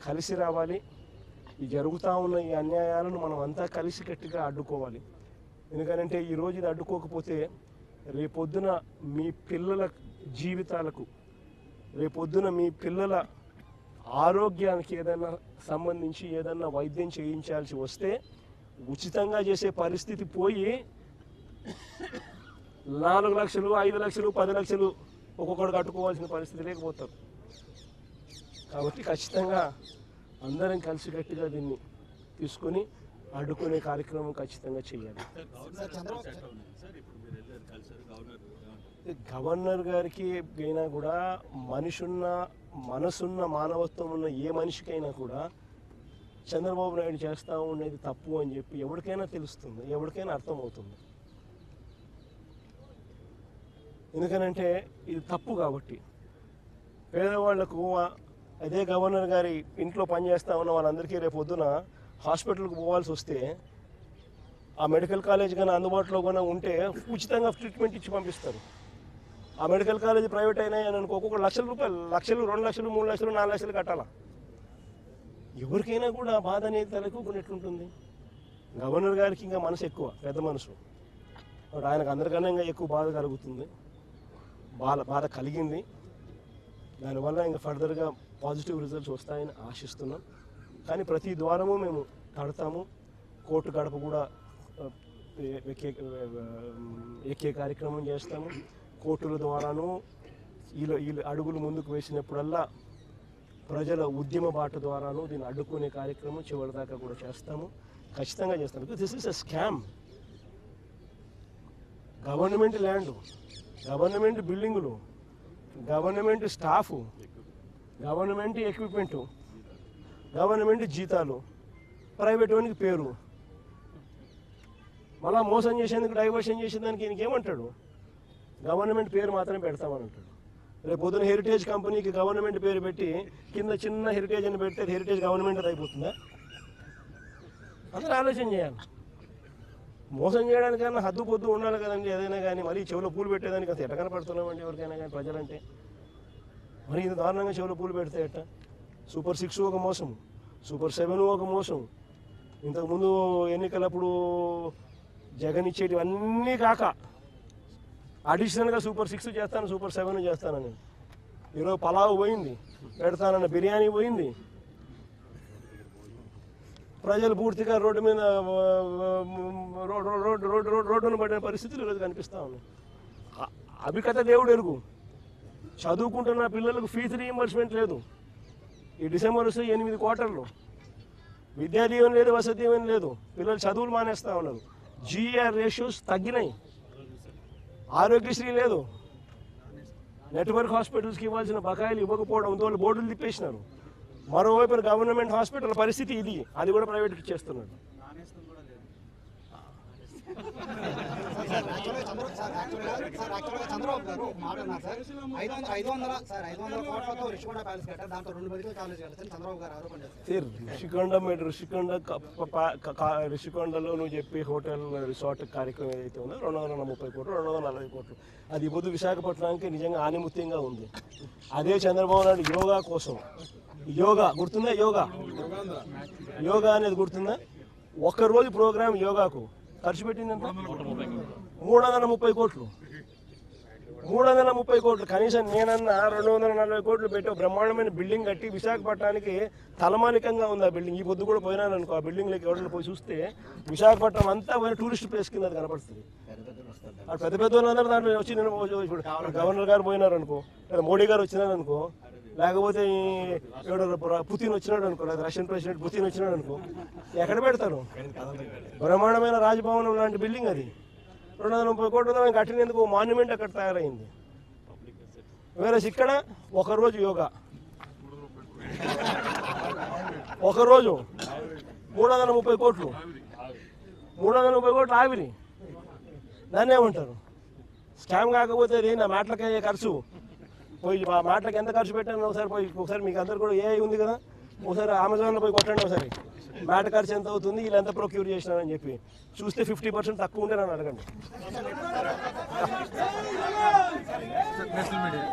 కలిసి రావాలి. ఈ జరుగుతూ ఉన్న ఈ అన్యాయాలను మనం అంతా కలిసికట్టుగా అడ్డుకోవాలి. ఎందుకంటే ఈరోజు ఇది అడ్డుకోకపోతే రేపొద్దున మీ పిల్లల జీవితాలకు, రేపొద్దున మీ పిల్లల ఆరోగ్యానికి ఏదైనా సంబంధించి ఏదన్నా వైద్యం చేయించాల్సి వస్తే ఉచితంగా చేసే పరిస్థితి పోయి 4 లక్షలు 5 లక్షలు 10 లక్షలు ఒక్కొక్కడు కట్టుకోవాల్సిన పరిస్థితి లేకపోతారు. కాబట్టి ఖచ్చితంగా అందరం కలిసికట్టుగా దీన్ని తీసుకొని అడ్డుకునే కార్యక్రమం ఖచ్చితంగా చేయాలి. గవర్నర్ గారికి అయినా కూడా మనసున్న మానవత్వం ఉన్న ఏ మనిషికైనా కూడా చంద్రబాబు నాయుడు చేస్తూ ఉండేది తప్పు అని చెప్పి ఎవరికైనా తెలుస్తుంది, ఎవరికైనా అర్థమవుతుంది. ఎందుకనంటే ఇది తప్పు కాబట్టి. పేదవాళ్లకు అదే గవర్నర్ గారి ఇంట్లో పనిచేస్తూ ఉన్న వాళ్ళందరికీ రేపు పొద్దున హాస్పిటల్కి పోవాల్సి వస్తే ఆ మెడికల్ కాలేజ్ కానీ అందుబాటులో కానీ ఉంటే ఉచితంగా ట్రీట్మెంట్ ఇచ్చి పంపిస్తారు. ఆ మెడికల్ కాలేజ్ ప్రైవేట్ అయినా అనుకో ఒక్కొక్క లక్షల రూపాయలు, 2 లక్షలు 3 లక్షలు 4 లక్షలు కట్టాలా. ఎవరికైనా కూడా బాధ అనేది తలెక్కుకున్నట్లుంటుంది. గవర్నర్ గారికి ఇంకా మనసు ఎక్కువ, పెద్ద మనసు. ఆయనకు అందరికన్నా ఇంకా ఎక్కువ బాధ కలుగుతుంది, బాధ కలిగింది. దానివల్ల ఇంకా ఫర్దర్గా పాజిటివ్ రిజల్ట్స్ వస్తాయని ఆశిస్తున్నాం. కానీ ప్రతి ద్వారము మేము తడతాము. కోర్టు గడప కూడా ఎక్కే కార్యక్రమం చేస్తాము. కోర్టుల ద్వారాను వీళ్ళు అడుగులు ముందుకు వేసినప్పుడల్లా ప్రజల ఉద్యమ బాట ద్వారాను దీన్ని అడ్డుకునే కార్యక్రమం చివరిదాకా కూడా చేస్తాము, ఖచ్చితంగా చేస్తాము. Because this is a scam. Government land, government బిల్డింగులు, government staff, government equipment, government జీతాలు, ప్రైవేట్ వానికి పేరు, మళ్ళా మోసం చేసేందుకు, డైవర్షన్ చేసేదానికి ఈయనకి ఏమంటాడు? గవర్నమెంట్ పేరు మాత్రమే పెడతామని అంటాడు. రేపు పొద్దున హెరిటేజ్ కంపెనీకి గవర్నమెంట్ పేరు పెట్టి కింద చిన్న హెరిటేజ్ అని పెడితే హెరిటేజ్ గవర్నమెంట్ అయిపోతుందా? అందరూ ఆలోచన చేయాలి. మోసం చేయడానికైనా హద్దు పొద్దు ఉండాలి కదండి. ఏదైనా కానీ మరీ చెవులో పూలు పెట్టేదానికి అంత ఎట్ట కనపడుతున్నామండి ఎవరికైనా కానీ ప్రజలంటే. మరి ఇంత దారుణంగా చెవులో పూలు పెడితే ఎట్ట? సూపర్ 6 ఒక మోసం, సూపర్ 7 ఒక మోసం. ఇంతకుముందు ఎన్నికలప్పుడు జగన్ ఇచ్చేటివన్నీ కాక అడిషనల్గా సూపర్ 6 చేస్తాను, సూపర్ 7 చేస్తానని. ఈరోజు పలావ్ పోయింది, పెడతానన్న బిర్యానీ పోయింది. ప్రజలు పూర్తిగా రోడ్డు మీద రోడ్డును పడిన పరిస్థితులు ఈరోజు కనిపిస్తూ ఉన్నాయి. అభికథ దేవుడు ఎరుగు. చదువుకుంటున్న పిల్లలకు ఫీజు రీయింబర్స్మెంట్ లేదు. ఈ డిసెంబర్ వస్తే 8 క్వార్టర్లు. విద్యా దీవెన లేదు, వసతి దీవెన లేదు. పిల్లలు చదువులు మానేస్తూ ఉన్నారు. GR రేషియోస్ తగ్గినాయి. ఆరోగ్యశ్రీ లేదు. నెట్వర్క్ హాస్పిటల్స్కి ఇవ్వాల్సిన బకాయిలు ఇవ్వకపోవడంతో వాళ్ళు బోర్డులు తిప్పేసినారు. మరోవైపు గవర్నమెంట్ హాస్పిటల్ పరిస్థితి ఇది, అది కూడా ప్రైవేట్కి ఇచ్చేస్తున్నాడు. చంద్రబాబు గారు మాట ఉన్నారు సార్, 500 కోట్లతో రిషికొండ ప్యాలెస్ కట్టారు, దాంతో 2 మెడికల్ కాలేజ్ కట్టారని చంద్రబాబు గారు ఆరోపణ చేస్తారు. రిషికొండలో నువ్వు చెప్పే హోటల్ రిసార్ట్ కార్యక్రమం ఏదైతే ఉందో 230 కోట్లు 240 కోట్లు అది పొద్దు విశాఖపట్నానికి నిజంగా ఆనిముత్యంగా ఉంది. అదే చంద్రబాబు నాయుడు యోగా కోసం, యోగా గుర్తుందా? యోగా అనేది గుర్తుందా? ఒక్కరోజు ప్రోగ్రాం యోగాకు ఖర్చు పెట్టిందంత 330 కోట్లు. 330 కోట్లు. కనీసం నేనన్నా 240 కోట్లు పెట్టి బ్రహ్మాండమైన బిల్డింగ్ కట్టి విశాఖపట్నానికి తలమానికంగా ఉంది ఆ బిల్డింగ్. ఈ పొద్దు కూడా పోయినాను అనుకో, ఆ బిల్డింగ్లోకి ఎవరైనా పోయి చూస్తే విశాఖపట్నం అంతా టూరిస్ట్ ప్లేస్ కింద అది కనపడుతుంది. పెద్ద పెద్ద వాళ్ళందరూ దాంట్లో వచ్చి ఇప్పుడు గవర్నర్ గారు పోయినారు అనుకో, లేదా మోడీ గారు వచ్చినారు అనుకో, లేకపోతే పుతిన్ వచ్చినాడు అనుకో, లేదా రష్యన్ ప్రెసిడెంట్ పుతిన్ వచ్చినాడు అనుకో, ఎక్కడ పెడతారు? బ్రహ్మాండమైన రాజభవనం లాంటి బిల్డింగ్ అది. 230 కోట్లతో మేము కట్టినందుకు మాన్యుమెంట్ అక్కడ తయారైంది. వేరే ఇక్కడ ఒకరోజు యోగా, ఒకరోజు 330 కోట్లు, 330 కోట్లు ఆవిరి. దాన్ని ఏమంటారు? స్కామ్ కాకపోతే అది నా మాటలకి అయ్యే ఖర్చు. పోయి ఆ మాటలకు ఎంత ఖర్చు పెట్టాను ఒకసారి మీకు అందరు కూడా AI ఉంది కదా, ఒకసారి అమెజాన్లో పోయి కొట్టండి ఒకసారి. మ్యాట ఖర్చు ఎంత అవుతుంది, వీళ్ళు ఎంత ప్రొక్యూర్ చేసినారని చెప్పి చూస్తే 50% తక్కువ ఉంటే నన్ను అడగండి. National media